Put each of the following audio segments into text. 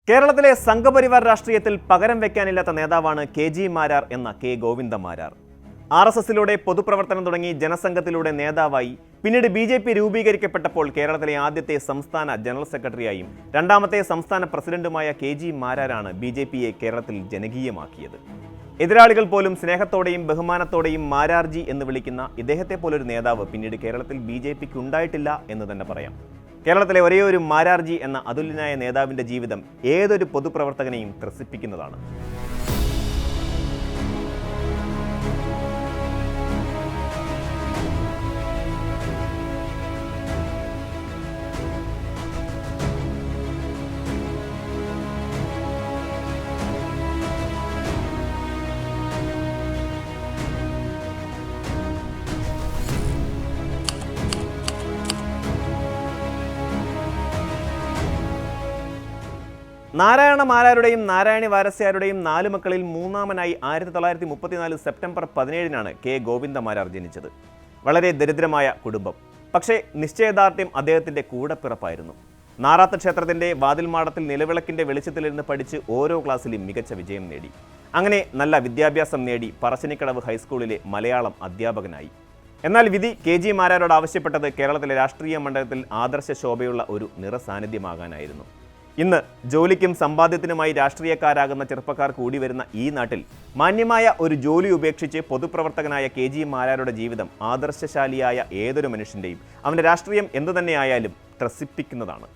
കേരളത്തിലെ സംഘപരിവാർ രാഷ്ട്രീയത്തിൽ പകരം വെക്കാനില്ലാത്ത നേതാവാണ് കെ.ജി. മാരാർ എന്ന കെ. ഗോവിന്ദ മാരാർ. RSSലൂടെ പൊതുപ്രവർത്തനം തുടങ്ങി ജനസംഘത്തിലൂടെ നേതാവായി, പിന്നീട് BJP രൂപീകരിക്കപ്പെട്ടപ്പോൾ കേരളത്തിലെ ആദ്യത്തെ സംസ്ഥാന ജനറൽ സെക്രട്ടറിയായും രണ്ടാമത്തെ സംസ്ഥാന പ്രസിഡന്റുമായ കെ.ജി. മാരാരാണ് BJPയെ കേരളത്തിൽ ജനകീയമാക്കിയത്. എതിരാളികൾ പോലും സ്നേഹത്തോടെയും ബഹുമാനത്തോടെയും മാരാർജി എന്ന് വിളിക്കുന്ന ഇദ്ദേഹത്തെ പോലൊരു നേതാവ് പിന്നീട് കേരളത്തിൽ BJPക്ക് ഉണ്ടായിട്ടില്ല എന്ന് തന്നെ പറയാം. കേരളത്തിലെ ഒരേയൊരു മാരാർജി എന്ന അതുല്യനായ നേതാവിൻ്റെ ജീവിതം ഏതൊരു പൊതുപ്രവർത്തകനെയും ത്രസിപ്പിക്കുന്നതാണ്. നാരായണ മാരാരുടെയും നാരായണി വാരസ്യാരുടെയും 4 മക്കളിൽ മൂന്നാമനായി 1934 സെപ്റ്റംബർ 17 കെ. ഗോവിന്ദ മാരാർ ജനിച്ചത്. വളരെ ദരിദ്രമായ കുടുംബം, പക്ഷേ നിശ്ചയദാർഢ്യം അദ്ദേഹത്തിൻ്റെ കൂടപ്പിറപ്പായിരുന്നു. നാറാത്ത് ക്ഷേത്രത്തിൻ്റെ വാതിൽമാടത്തിൽ നിലവിളക്കിൻ്റെ വെളിച്ചത്തിലിരുന്ന് പഠിച്ച് ഓരോ ക്ലാസ്സിലും മികച്ച വിജയം നേടി. അങ്ങനെ നല്ല വിദ്യാഭ്യാസം നേടി പറശ്ശിനിക്കടവ് ഹൈസ്കൂളിലെ മലയാളം അധ്യാപകനായി. എന്നാൽ വിധി കെ.ജി. മാരാരോട് ആവശ്യപ്പെട്ടത് കേരളത്തിലെ രാഷ്ട്രീയ മണ്ഡലത്തിൽ ആദർശ ശോഭയുള്ള ഒരു നിറസാന്നിധ്യമാകാനായിരുന്നു. ഇന്ന് ജോലിക്കും സമ്പാദ്യത്തിനുമായി രാഷ്ട്രീയക്കാരാകുന്ന ചെറുപ്പക്കാർ കൂടി വരുന്ന ഈ നാട്ടിൽ മാന്യമായ ഒരു ജോലി ഉപേക്ഷിച്ച് പൊതുപ്രവർത്തകനായ കെ.ജി. മാരാരുടെ ജീവിതം ആദർശശാലിയായ ഏതൊരു മനുഷ്യൻ്റെയും അവൻ്റെ രാഷ്ട്രീയം എന്തുതന്നെയായാലും ത്രസിപ്പിക്കുന്നതാണ്.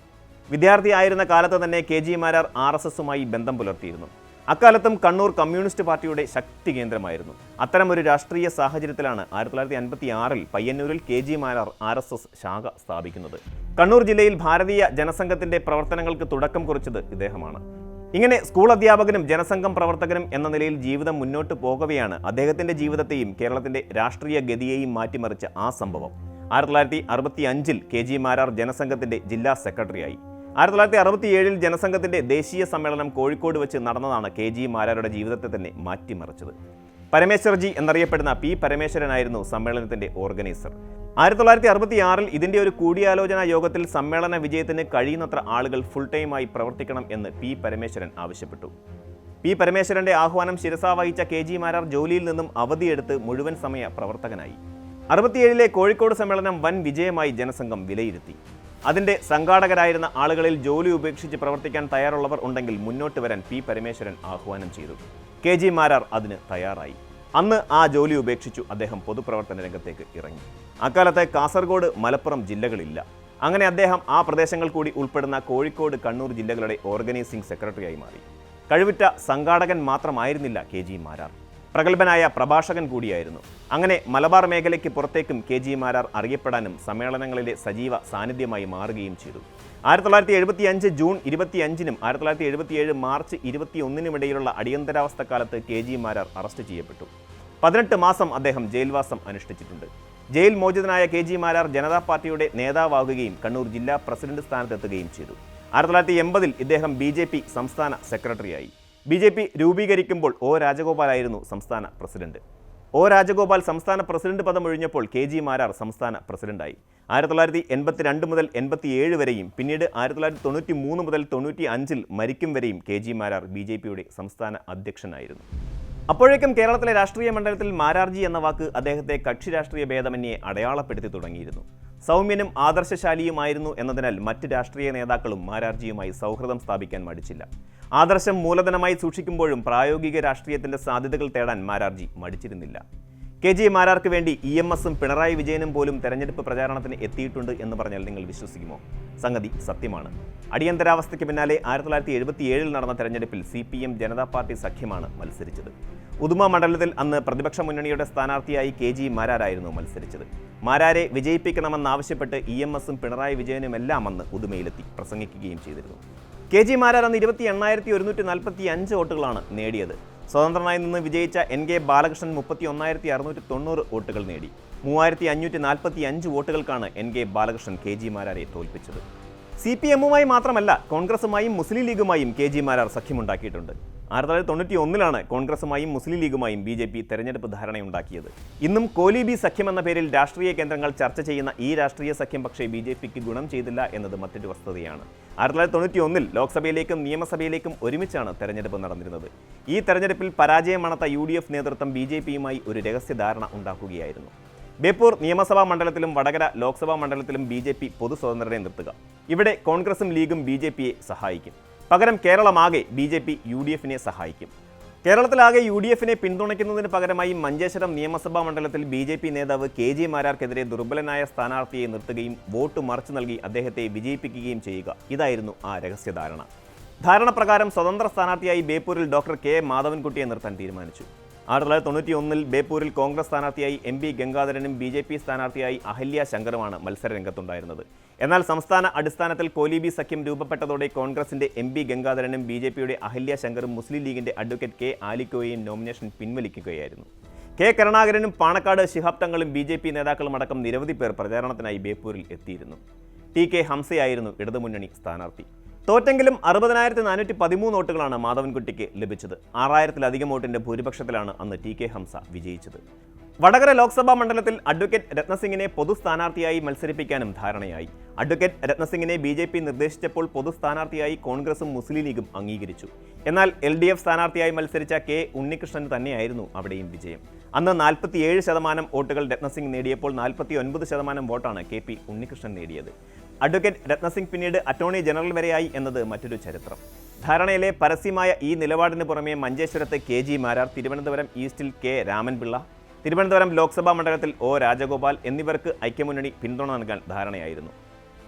വിദ്യാർത്ഥിയായിരുന്ന കാലത്ത് തന്നെ കെ.ജി. മാരാർ RSSുമായി ബന്ധം പുലർത്തിയിരുന്നു. അക്കാലത്തും കണ്ണൂർ കമ്മ്യൂണിസ്റ്റ് പാർട്ടിയുടെ ശക്തി കേന്ദ്രമായിരുന്നു. അത്തരമൊരു രാഷ്ട്രീയ സാഹചര്യത്തിലാണ് 1956 പയ്യന്നൂരിൽ കെ.ജി. മാരാർ RSS ശാഖ സ്ഥാപിക്കുന്നത്. കണ്ണൂർ ജില്ലയിൽ ഭാരതീയ ജനസംഘത്തിന്റെ പ്രവർത്തനങ്ങൾക്ക് തുടക്കം കുറിച്ചത് ഇദ്ദേഹമാണ്. ഇങ്ങനെ സ്കൂൾ അധ്യാപകനും ജനസംഘം പ്രവർത്തകനും എന്ന നിലയിൽ ജീവിതം മുന്നോട്ട് പോകവെയാണ് അദ്ദേഹത്തിന്റെ ജീവിതത്തെയും കേരളത്തിന്റെ രാഷ്ട്രീയ ഗതിയെയും മാറ്റിമറിച്ച ആ സംഭവം. 1965 കെ.ജി. മാരാർ ജനസംഘത്തിന്റെ ജില്ലാ സെക്രട്ടറിയായി. 1967 ജനസംഘത്തിന്റെ ദേശീയ സമ്മേളനം കോഴിക്കോട് വെച്ച് നടന്നതാണ് കെ.ജി. മാരാരുടെ ജീവിതത്തെ തന്നെ മാറ്റിമറിച്ചത്. പരമേശ്വർജി എന്നറിയപ്പെടുന്ന പി. പരമേശ്വരനായിരുന്നു സമ്മേളനത്തിന്റെ ഓർഗനൈസർ. 1966 ഇതിന്റെ ഒരു കൂടിയാലോചനാ യോഗത്തിൽ സമ്മേളന വിജയത്തിന് കഴിയുന്നത്ര ആളുകൾ ഫുൾ ടൈമായി പ്രവർത്തിക്കണം എന്ന് പി. പരമേശ്വരൻ ആവശ്യപ്പെട്ടു. പി. പരമേശ്വരന്റെ ആഹ്വാനം ശിരസാ വഹിച്ച കെ.ജി. മാരാർ ജോലിയിൽ നിന്നും അവധിയെടുത്ത് മുഴുവൻ സമയ പ്രവർത്തകനായി. 67 കോഴിക്കോട് സമ്മേളനം വൻ വിജയമായി ജനസംഘം വിലയിരുത്തി. അതിന്റെ സംഘാടകരായിരുന്ന ആളുകളിൽ ജോലി ഉപേക്ഷിച്ച് പ്രവർത്തിക്കാൻ തയ്യാറുള്ളവർ ഉണ്ടെങ്കിൽ മുന്നോട്ട് വരാൻ പി. പരമേശ്വരൻ ആഹ്വാനം ചെയ്തു. കെ.ജി. മാരാർ അതിന് തയ്യാറായി. അന്ന് ആ ജോലി ഉപേക്ഷിച്ചു അദ്ദേഹം പൊതുപ്രവർത്തന രംഗത്തേക്ക് ഇറങ്ങി. അക്കാലത്ത് കാസർഗോഡ്, മലപ്പുറം ജില്ലകളില്ല. അങ്ങനെ അദ്ദേഹം ആ പ്രദേശങ്ങൾ കൂടി ഉൾപ്പെടുന്ന കോഴിക്കോട്, കണ്ണൂർ ജില്ലകളുടെ ഓർഗനൈസിംഗ് സെക്രട്ടറിയായി മാറി. കഴിവുറ്റ സംഘാടകൻ മാത്രമായിരുന്നില്ല കെ.ജി. മാരാർ, പ്രഗത്ഭനായ പ്രഭാഷകൻ കൂടിയായിരുന്നു. അങ്ങനെ മലബാർ മേഖലയ്ക്ക് പുറത്തേക്കും കെ.ജി. മാരാർ അറിയപ്പെടാനും സമ്മേളനങ്ങളിലെ സജീവ സാന്നിധ്യമായി മാറുകയും ചെയ്തു. 1975 ജൂൺ 25-നും 1977 മാർച്ച് 21-നും ഇടയിലുള്ള അടിയന്തരാവസ്ഥ കാലത്ത് കെ.ജി. മാരാർ അറസ്റ്റ് ചെയ്യപ്പെട്ടു. 18 മാസം അദ്ദേഹം ജയിൽവാസം അനുഷ്ഠിച്ചിട്ടുണ്ട്. ജയിൽ മോചിതനായ കെ.ജി. മാരാർ ജനതാ പാർട്ടിയുടെ നേതാവാകുകയും കണ്ണൂർ ജില്ലാ പ്രസിഡന്റ് സ്ഥാനത്തെത്തുകയും ചെയ്തു. 1980 ഇദ്ദേഹം BJP സംസ്ഥാന സെക്രട്ടറിയായി. BJP രൂപീകരിക്കുമ്പോൾ O. രാജഗോപാലായിരുന്നു സംസ്ഥാന പ്രസിഡന്റ്. ഒ. രാജഗോപാൽ സംസ്ഥാന പ്രസിഡന്റ് പദം ഒഴിഞ്ഞപ്പോൾ കെ.ജി. മാരാർ സംസ്ഥാന പ്രസിഡന്റായി. 1982 മുതൽ 87 വരെയും പിന്നീട് 1993 മുതൽ 95 മരിക്കും വരെയും കെ.ജി. മാരാർ BJPയുടെ സംസ്ഥാന അധ്യക്ഷനായിരുന്നു. അപ്പോഴേക്കും കേരളത്തിലെ രാഷ്ട്രീയ മണ്ഡലത്തിൽ മാരാർജി എന്ന വാക്ക് അദ്ദേഹത്തെ കക്ഷി രാഷ്ട്രീയ ഭേദമന്യേ അടയാളപ്പെടുത്തി തുടങ്ങിയിരുന്നു. സൗമ്യനും ആദർശശാലിയുമായിരുന്നു എന്നതിനാൽ മറ്റ് രാഷ്ട്രീയ നേതാക്കളും മാരാർജിയുമായി സൗഹൃദം സ്ഥാപിക്കാൻ മടിച്ചില്ല. ആദർശം മൂലധനമായി സൂക്ഷിക്കുമ്പോഴും പ്രായോഗിക രാഷ്ട്രീയത്തിന്റെ സാധ്യതകൾ തേടാൻ മാരാർജി മടിച്ചിരുന്നില്ല. കെ.ജി. മാരാർക്ക് വേണ്ടി EMSും പിണറായി വിജയനും പോലും തെരഞ്ഞെടുപ്പ് പ്രചാരണത്തിന് എത്തിയിട്ടുണ്ട് എന്ന് പറഞ്ഞാൽ നിങ്ങൾ വിശ്വസിക്കുമോ? സംഗതി സത്യമാണ്. അടിയന്തരാവസ്ഥയ്ക്ക് പിന്നാലെ 1977 നടന്ന തെരഞ്ഞെടുപ്പിൽ CPM ജനതാ പാർട്ടി സഖ്യമാണ് മത്സരിച്ചത്. ഉദുമ മണ്ഡലത്തിൽ അന്ന് പ്രതിപക്ഷ മുന്നണിയുടെ സ്ഥാനാർത്ഥിയായി കെ.ജി. മാരാരായിരുന്നു മത്സരിച്ചത്. മാരാരെ വിജയിപ്പിക്കണമെന്നാവശ്യപ്പെട്ട് EMSും പിണറായി വിജയനുമെല്ലാം അന്ന് ഉദുമയിലെത്തി പ്രസംഗിക്കുകയും ചെയ്തിരുന്നു. കെ.ജി. മാരാർ അന്ന് 28,145 വോട്ടുകളാണ് നേടിയത്. സ്വതന്ത്രനായി നിന്ന് വിജയിച്ച N.K. ബാലകൃഷ്ണൻ 31,690 വോട്ടുകൾ നേടി. 3,545 വോട്ടുകൾക്കാണ് N.K. ബാലകൃഷ്ണൻ കെ.ജി. മാരാരെ തോൽപ്പിച്ചത്. CPMുമായി മാത്രമല്ല കോൺഗ്രസുമായും മുസ്ലിം ലീഗുമായും കെ.ജി. മാരാർ സഖ്യമുണ്ടാക്കിയിട്ടുണ്ട്. 1991 കോൺഗ്രസുമായും മുസ്ലിം ലീഗുമായും BJP തെരഞ്ഞെടുപ്പ് ധാരണയുണ്ടാക്കിയത്. ഇന്നും കോലീബി സഖ്യം എന്ന പേരിൽ രാഷ്ട്രീയ കേന്ദ്രങ്ങൾ ചർച്ച ചെയ്യുന്ന ഈ രാഷ്ട്രീയ സഖ്യം പക്ഷേ BJPക്ക് ഗുണം ചെയ്തില്ല എന്നത് മറ്റൊരു വസ്തുതയാണ്. 1991 ലോക്സഭയിലേക്കും നിയമസഭയിലേക്കും ഒരുമിച്ചാണ് തെരഞ്ഞെടുപ്പ് നടന്നിരുന്നത്. ഈ തെരഞ്ഞെടുപ്പിൽ പരാജയം മണത്ത UDF നേതൃത്വം BJPയുമായി ഒരു രഹസ്യധാരണ ഉണ്ടാക്കുകയായിരുന്നു. ബേപ്പൂർ നിയമസഭാ മണ്ഡലത്തിലും വടകര ലോക്സഭാ മണ്ഡലത്തിലും BJP പൊതു സ്വതന്ത്രരെ നിർത്തുക. ഇവിടെ കോൺഗ്രസും ലീഗും BJPയെ സഹായിക്കും. പകരം കേരളമാകെ BJP UDFനെ സഹായിക്കും. കേരളത്തിലാകെ UDFനെ പിന്തുണയ്ക്കുന്നതിന് പകരമായി മഞ്ചേശ്വരം നിയമസഭാ മണ്ഡലത്തിൽ BJP നേതാവ് KG മാരാർക്കെതിരെ ദുർബലനായ സ്ഥാനാർത്ഥിയെ നിർത്തുകയും വോട്ട് മറിച്ചു നൽകി അദ്ദേഹത്തെ വിജയിപ്പിക്കുകയും ചെയ്യുക. ഇതായിരുന്നു ആ രഹസ്യധാരണ. ധാരണപ്രകാരം സ്വതന്ത്ര സ്ഥാനാർത്ഥിയായി ബേപ്പൂരിൽ ഡോക്ടർ K മാധവൻകുട്ടിയെ നിർത്താൻ തീരുമാനിച്ചു. 1991 ബേപ്പൂരിൽ കോൺഗ്രസ് സ്ഥാനാർത്ഥിയായി MP ഗംഗാധരനും BJP സ്ഥാനാർത്ഥിയായി അഹല്യ ശങ്കറുമാണ് മത്സരരംഗത്തുണ്ടായിരുന്നത്. എന്നാൽ സംസ്ഥാന അടിസ്ഥാനത്തിൽ കോലീബി സഖ്യം രൂപപ്പെട്ടതോടെ കോൺഗ്രസിന്റെ MP ഗംഗാധരനും BJPയുടെ അഹല്യ ശങ്കറും മുസ്ലിം ലീഗിന്റെ അഡ്വക്കേറ്റ് K ആലിക്കോയെയും നോമിനേഷൻ പിൻവലിക്കുകയായിരുന്നു. K കരുണാകരനും പാണക്കാട് ശിഹാബ് തങ്ങളും BJP നേതാക്കളും അടക്കം നിരവധി പേർ പ്രചാരണത്തിനായി ബേപ്പൂരിൽ എത്തിയിരുന്നു. TK ഹംസയായിരുന്നു ഇടതുമുന്നണി സ്ഥാനാർത്ഥി. തോറ്റെങ്കിലും 60,413 വോട്ടുകളാണ് മാധവൻകുട്ടിക്ക് ലഭിച്ചത്. 6,000-ലധികം വോട്ടിന്റെ ഭൂരിപക്ഷത്തിലാണ് അന്ന് TK ഹംസ വിജയിച്ചത്. വടകര ലോക്സഭാ മണ്ഡലത്തിൽ അഡ്വക്കേറ്റ് രത്നസിംഗിനെ പൊതു സ്ഥാനാർത്ഥിയായി മത്സരിപ്പിക്കാനും ധാരണയായി. അഡ്വക്കേറ്റ് രത്നസിംഗിനെ BJP നിർദ്ദേശിച്ചപ്പോൾ പൊതു സ്ഥാനാർത്ഥിയായി കോൺഗ്രസും മുസ്ലിം ലീഗും അംഗീകരിച്ചു. എന്നാൽ LDF സ്ഥാനാർത്ഥിയായി മത്സരിച്ച K ഉണ്ണികൃഷ്ണന് തന്നെയായിരുന്നു അവിടെയും വിജയം. അന്ന് 47% വോട്ടുകൾ രത്നസിംഗ് നേടിയപ്പോൾ 49% വോട്ടാണ് KP ഉണ്ണികൃഷ്ണൻ നേടിയത്. അഡ്വക്കേറ്റ് രത്നസിംഗ് പിന്നീട് അറ്റോർണി ജനറൽ വരെയായി എന്നത് മറ്റൊരു ചരിത്രം. ധാരണയിലെ പരസ്യമായ ഈ നിലപാടിന് പുറമെ മഞ്ചേശ്വരത്ത് KG മാരാർ, തിരുവനന്തപുരം ഈസ്റ്റിൽ K രാമൻപിള്ള, തിരുവനന്തപുരം ലോക്സഭാ മണ്ഡലത്തിൽ O രാജഗോപാൽ എന്നിവർക്ക് ഐക്യമുന്നണി പിന്തുണ നൽകാൻ ധാരണയായിരുന്നു.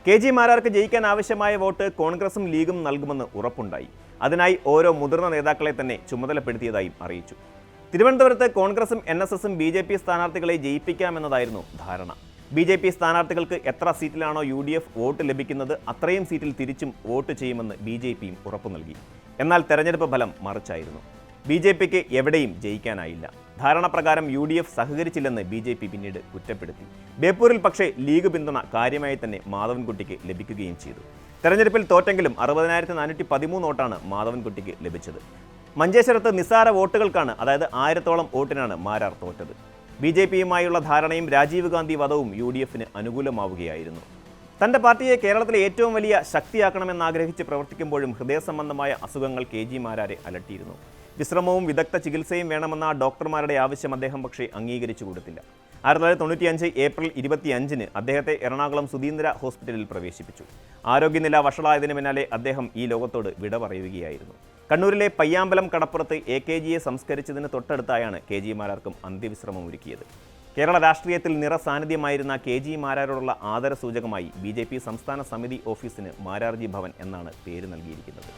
KG മാരാർക്ക് ജയിക്കാൻ ആവശ്യമായ വോട്ട് കോൺഗ്രസും ലീഗും നൽകുമെന്ന് ഉറപ്പുണ്ടായി. അതിനായി ഓരോ മുതിർന്ന നേതാക്കളെ തന്നെ ചുമതലപ്പെടുത്തിയതായും അറിയിച്ചു. തിരുവനന്തപുരത്ത് കോൺഗ്രസും NSSും BJP സ്ഥാനാർത്ഥികളെ ജയിപ്പിക്കാമെന്നതായിരുന്നു ധാരണ. BJP സ്ഥാനാർത്ഥികൾക്ക് എത്ര സീറ്റിലാണോ UDF വോട്ട് ലഭിക്കുന്നത് അത്രയും സീറ്റിൽ തിരിച്ചും വോട്ട് ചെയ്യുമെന്ന് BJPയും ഉറപ്പു നൽകി. എന്നാൽ തെരഞ്ഞെടുപ്പ് ഫലം മറിച്ചായിരുന്നു. BJPക്ക് എവിടെയും ജയിക്കാനായില്ല. ധാരണപ്രകാരം UDF സഹകരിച്ചില്ലെന്ന് BJP പിന്നീട് കുറ്റപ്പെടുത്തി. ബേപ്പൂരിൽ പക്ഷേ ലീഗ് പിന്തുണ കാര്യമായി തന്നെ മാധവൻകുട്ടിക്ക് ലഭിക്കുകയും ചെയ്തു. തെരഞ്ഞെടുപ്പിൽ തോറ്റെങ്കിലും 60,413 വോട്ടാണ് മാധവൻകുട്ടിക്ക് ലഭിച്ചത്. മഞ്ചേശ്വരത്ത് നിസ്സാര വോട്ടുകൾക്കാണ്, അതായത് 1000-ഓളം വോട്ടിനാണ് മാരാർ തോറ്റത്. BJPയുമായുള്ള ധാരണയും രാജീവ് ഗാന്ധി വധവും UDFന് അനുകൂലമാവുകയായിരുന്നു. തൻ്റെ പാർട്ടിയെ കേരളത്തിലെ ഏറ്റവും വലിയ ശക്തിയാക്കണമെന്നാഗ്രഹിച്ച് പ്രവർത്തിക്കുമ്പോഴും ഹൃദയ സംബന്ധമായ അസുഖങ്ങൾ KG മാരാരെ അലട്ടിയിരുന്നു. വിശ്രമവും വിദഗ്ധ ചികിത്സയും വേണമെന്ന ഡോക്ടർമാരുടെ ആവശ്യം അദ്ദേഹം പക്ഷേ അംഗീകരിച്ചു കൊടുത്തില്ല. 1995 ഏപ്രിൽ 25-ന് അദ്ദേഹത്തെ എറണാകുളം സുധീന്ദ്ര ഹോസ്പിറ്റലിൽ പ്രവേശിപ്പിച്ചു. ആരോഗ്യനില വഷളായതിനു പിന്നാലെ അദ്ദേഹം ഈ ലോകത്തോട് വിട പറയുകയായിരുന്നു. കണ്ണൂരിലെ പയ്യാമ്പലം കടപ്പുറത്ത് AKGയെ സംസ്കരിച്ചതിന് തൊട്ടടുത്തായാണ് KG മാരാർക്കും അന്ത്യവിശ്രമം ഒരുക്കിയത്. കേരള രാഷ്ട്രീയത്തിൽ നിറസാന്നിധ്യമായിരുന്ന KG മാരാരോടുള്ള ആദരസൂചകമായി BJP സംസ്ഥാന സമിതി ഓഫീസിന് മാരാർജി ഭവൻ എന്നാണ് പേര് നൽകിയിരിക്കുന്നത്.